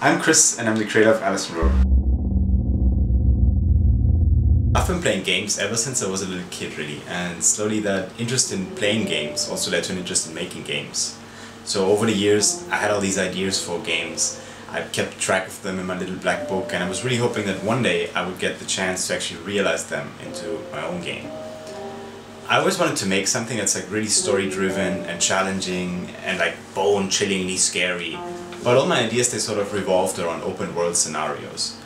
I'm Chris and I'm the creator of Allison Road. I've been playing games ever since I was a little kid really, and slowly that interest in playing games also led to an interest in making games. So over the years I had all these ideas for games. I kept track of them in my little black book, and I was really hoping that one day I would get the chance to actually realize them into my own game. I always wanted to make something that's like really story driven and challenging and like bone-chillingly scary, but all my ideas, they sort of revolved around open world scenarios.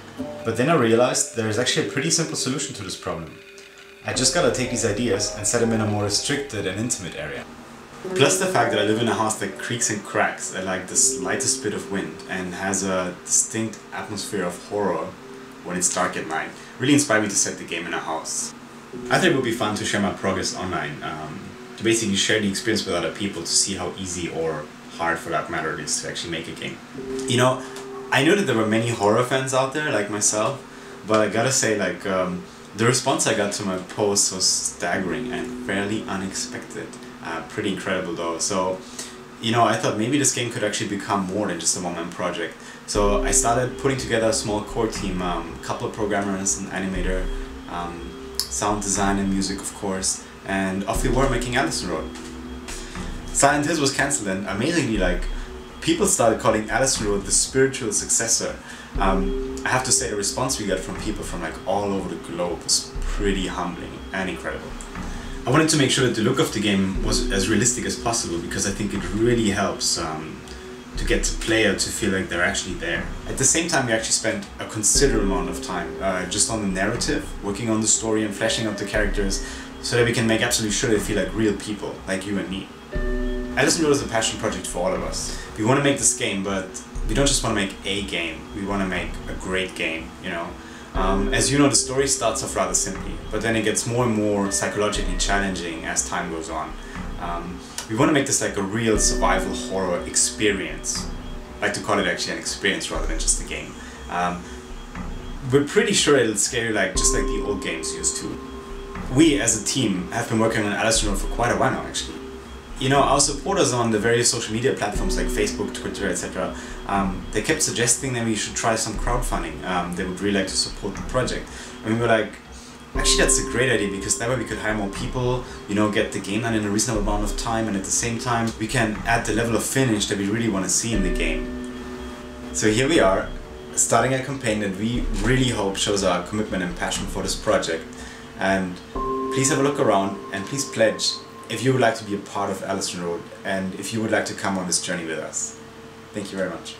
But then I realized there's actually a pretty simple solution to this problem. I just gotta take these ideas and set them in a more restricted and intimate area. Plus the fact that I live in a house that creaks and cracks at like the slightest bit of wind and has a distinct atmosphere of horror when it's dark at night really inspired me to set the game in a house. I thought it would be fun to share my progress online, to basically share the experience with other people to see how easy or hard for that matter it is to actually make a game. You know, I know that there were many horror fans out there like myself, but I gotta say like the response I got to my post was staggering and fairly unexpected. Pretty incredible though. So, you know, I thought maybe this game could actually become more than just a one-man project. So I started putting together a small core team, a couple of programmers, an animator, sound design and music of course, and off we were making Allison Road. Silent Hills was cancelled, and amazingly like people started calling Allison Road the spiritual successor. I have to say the response we got from people from like all over the globe was pretty humbling and incredible. I wanted to make sure that the look of the game was as realistic as possible because I think it really helps to get the player to feel like they're actually there. At the same time, we actually spent a considerable amount of time just on the narrative, working on the story and fleshing out the characters so that we can make absolutely sure they feel like real people, like you and me. Allison Road is a passion project for all of us. We want to make this game, but we don't just want to make a game, we want to make a great game, you know. As you know, the story starts off rather simply, but then it gets more and more psychologically challenging as time goes on. We want to make this like a real survival horror experience. I like to call it actually an experience rather than just a game. We're pretty sure it'll scare you like just like the old games used to. We as a team have been working on Allison Road for quite a while now actually. You know, our supporters on the various social media platforms like Facebook, Twitter, etc. They kept suggesting that we should try some crowdfunding. They would really like to support the project. And we were like, actually that's a great idea because that way we could hire more people, you know, get the game done in a reasonable amount of time, and at the same time we can add the level of finish that we really want to see in the game. So here we are, starting a campaign that we really hope shows our commitment and passion for this project. And please have a look around and please pledge if you would like to be a part of Allison Road and if you would like to come on this journey with us. Thank you very much.